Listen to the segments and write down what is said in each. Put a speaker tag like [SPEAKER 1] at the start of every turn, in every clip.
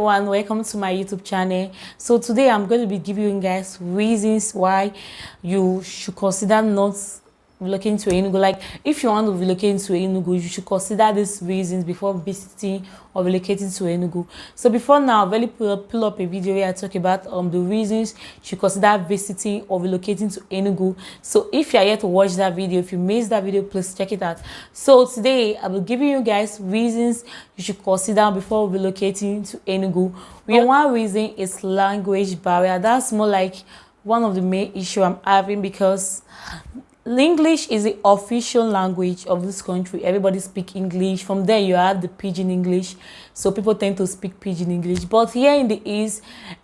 [SPEAKER 1] everyone, welcome to my YouTube channel. So today I'm going to be giving you guys reasons why you should consider not relocating to Enugu. Like, if you want to relocate to Enugu, you should consider these reasons before visiting or relocating to Enugu. So before now, I've already pull up a video where I talk about the reasons you should consider visiting or relocating to Enugu. So if you are yet to watch that video, if you missed that video, please check it out. So today I will give you guys reasons you should consider before relocating to Enugu. One reason is language barrier. That's more like one of the main issue I'm having, because English is the official language of this country. Everybody speak English. From there you have the pidgin English, so people tend to speak pidgin English. But here in the East,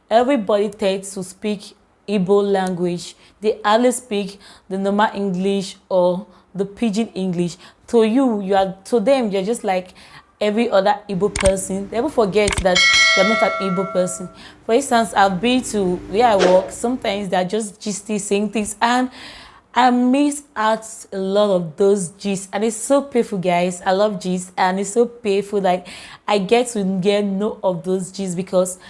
[SPEAKER 1] everybody tends to speak Igbo language. They hardly speak the normal English or the pidgin English. To them you're just like every other Igbo person. They will forget that you're not an Igbo person. For instance, I've been to where I work. Sometimes they're just gisty saying things, and I miss out a lot of those gists, and it's so painful, guys. I love gists, and it's so painful that I get to get no of those gists because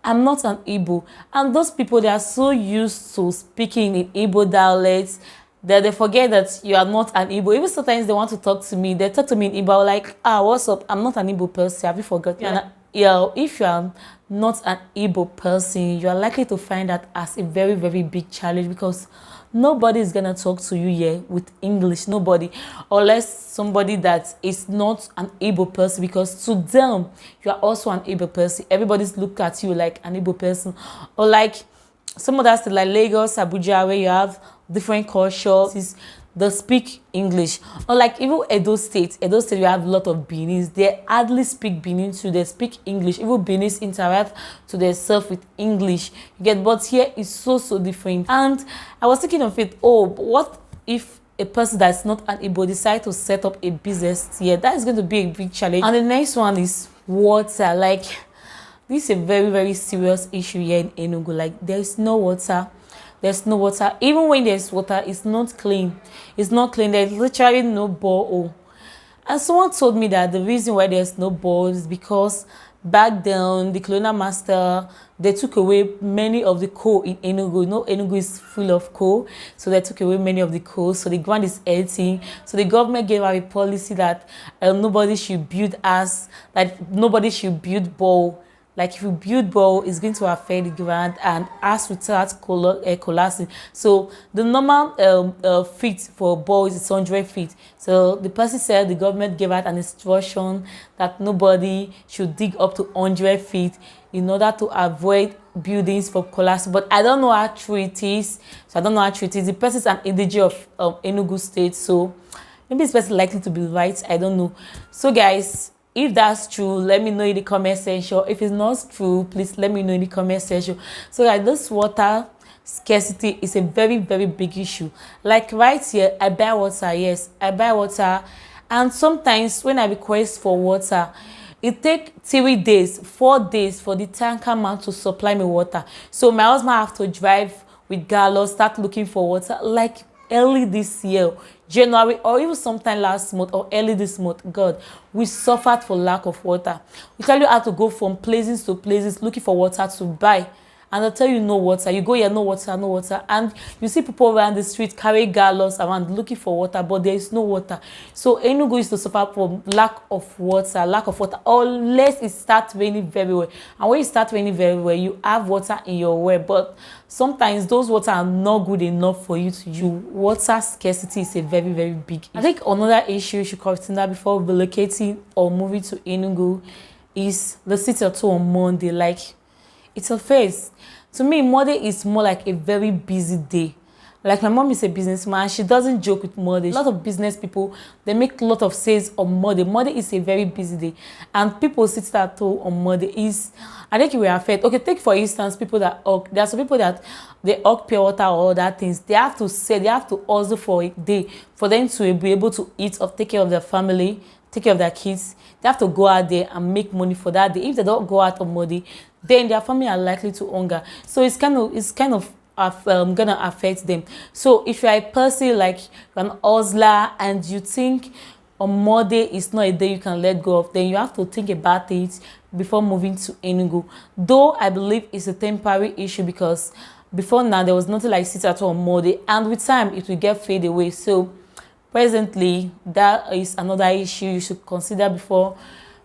[SPEAKER 1] I'm not an Igbo. And those people, they are so used to speaking in Igbo dialects that they forget that you are not an Igbo. Even sometimes they want to talk to me, they talk to me in Igbo, like, what's up? I'm not an Igbo person. Have you forgotten? Yeah, if you are not an Igbo person, you are likely to find that as a very, very big challenge, because nobody is gonna talk to you here with English. Nobody, unless somebody that is not an Igbo person, because to them you are also an Igbo person. Everybody's look at you like an Igbo person. Or like some of that, like Lagos, Abuja, where you have different cultures, they speak English. Or like even Edo State, you have a lot of Benis. They hardly speak Benin too. They speak English. Even Benis interact to themselves with English. You get, but here is so different. And I was thinking of it. Oh, what if a person that's not an Igbo decide to set up a business here? That is going to be a big challenge. And the next one is water. Like, this is a very, very serious issue here in Enugu. Like, there is no water. There's no water. Even when there's water, it's not clean. It's not clean. There's literally no borehole. And someone told me that the reason why there's no borehole is because back then, the colonial master, they took away many of the coal in Enugu. You know, Enugu is full of coal, so they took away many of the coal. So the ground is empty. So the government gave out a policy that nobody should build nobody should build borehole. Like, if you build borehole, it's going to affect the ground, and as we start collapsing. So the normal feet for borehole is 100 feet. So the person said the government gave out an instruction that nobody should dig up to 100 feet in order to avoid buildings from collapsing. But I don't know how true it is. The person is an indigene of Enugu State, so maybe this person is likely to be right. I don't know. So guys, if that's true, let me know in the comment section. If it's not true, please let me know in the comment section. So guys, this water scarcity is a very, very big issue. Like right here, I buy water. Yes, I buy water, and sometimes when I request for water, it takes 3 days, 4 days for the tanker man to supply me water. So my husband have to drive with gallons, start looking for water. Like early this year, January, or even sometime last month or early this month, God, we suffered for lack of water. We tell you how to go from places to places looking for water to buy, and they'll tell you no water. You go here, no water, and you see people around the street carry gallons around looking for water, but there is no water. So Enugu is to suffer from lack of water, unless it starts raining very well. And when it starts raining very well, you have water in your well, but sometimes those water are not good enough for you to use. Water scarcity is a very, very big issue. I think another issue you should consider before relocating or moving to Enugu is the city or two on Monday. Like, it's a phase. To me, Monday is more like a very busy day. Like, my mom is a businessman. She doesn't joke with Monday. A lot of business people, they make a lot of sales on Monday. Monday is a very busy day. And people sit at home on Monday I think it will affect. Okay, take for instance, people that there are some people that they pure water or other things. They have to hustle for a day for them to be able to eat or take care of their family, take care of their kids. They have to go out there and make money for that day. If they don't go out on Monday, then their family are likely to hunger. So it's kind of gonna affect them. So if you're a person like you're an hustler and you think on Monday is not a day you can let go of, then you have to think about it before moving to Enugu. Though I believe it's a temporary issue, because before now there was nothing like sit at home on Monday, and with time it will get fade away. So presently that is another issue you should consider before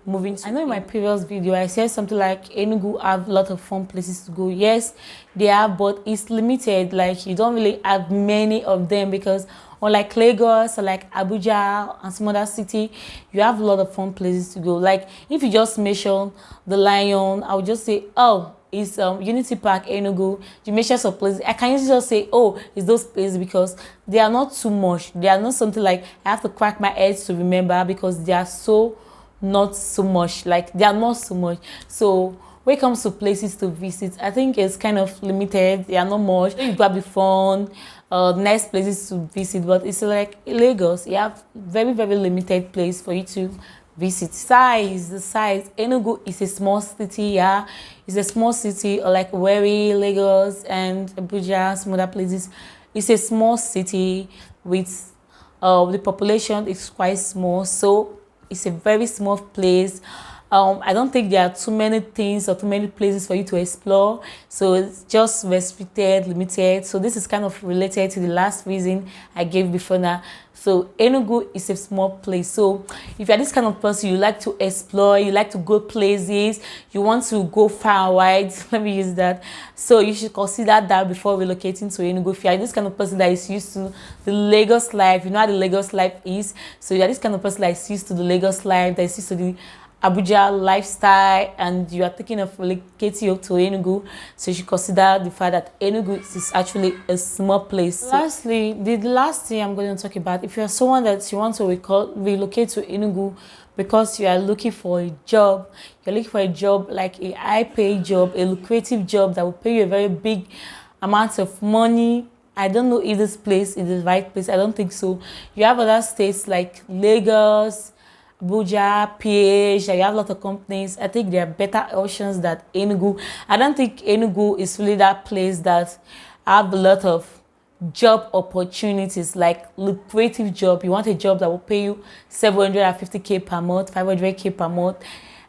[SPEAKER 1] moving to. I know in my previous video I said something like Enugu have a lot of fun places to go. Yes, they have, but it's limited. Like, you don't really have many of them, because unlike Lagos or like Abuja and some other city, you have a lot of fun places to go. Like, if you just mention the Lion, I would just say, oh, it's Unity Park, Enugu. You mention some places, I can usually just say, oh, it's those places, because they are not too much. They are not something like I have to crack my head to remember, because they are so not so much. Like, they are not so much. So when it comes to places to visit, I think it's kind of limited. They are not much. You grab the phone, nice places to visit, but it's like Lagos, you have very limited place for you to visit. The size, Enugu is a small city. Yeah, it's a small city, or like Umueri, Lagos, and Abuja, some other places. It's a small city with the population is quite small, so it's a very small place. I don't think there are too many things or too many places for you to explore, so it's just restricted, limited. So this is kind of related to the last reason I gave before now. So Enugu is a small place. So if you're this kind of person, you like to explore, you like to go places, you want to go far and wide, let me use that. So you should consider that before relocating to Enugu. If you're this kind of person that is used to the Lagos life, you know how the Lagos life is. So you're this kind of person that is used to the Lagos life, that is used to the Abuja lifestyle, and you are thinking of relocating up to Enugu, so you should consider the fact that Enugu is actually a small place. Lastly, the last thing I'm going to talk about, if you're someone that you want to relocate to Enugu because you are looking for a job, you're looking for a job like a high-paid job, a lucrative job that will pay you a very big amount of money. I don't know if this place is the right place. I don't think so. You have other states like Lagos, Abuja, PH, you have a lot of companies. I think there are better options than Enugu. I don't think Enugu is really that place that have a lot of job opportunities, like lucrative job. You want a job that will pay you 750k per month, 500k per month.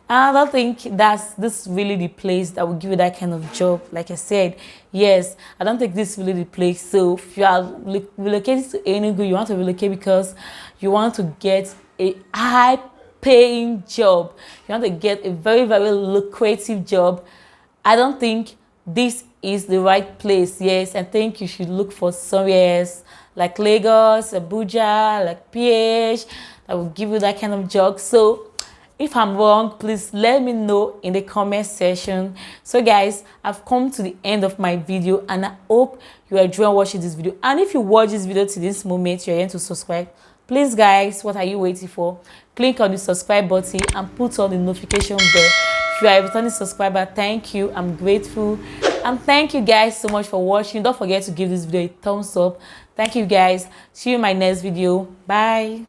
[SPEAKER 1] And I don't think that's this really the place that will give you that kind of job. Like I said, yes, I don't think this is really the place. So if you are relocating to Enugu, you want to relocate because you want to get a high-paying job. You want to get a very lucrative job. I don't think this is the right place. Yes, I think you should look for somewhere else, like Lagos, Abuja, like PH, that will give you that kind of job. So if I'm wrong, please let me know in the comment section. So guys, I've come to the end of my video, and I hope you are enjoying watching this video. And if you watch this video to this moment, you're going to subscribe. Please guys, what are you waiting for? Click on the subscribe button and put on the notification bell. If you are a returning subscriber, thank you, I'm grateful. And thank you guys so much for watching. Don't forget to give this video a thumbs up. Thank you guys. See you in my next video. Bye.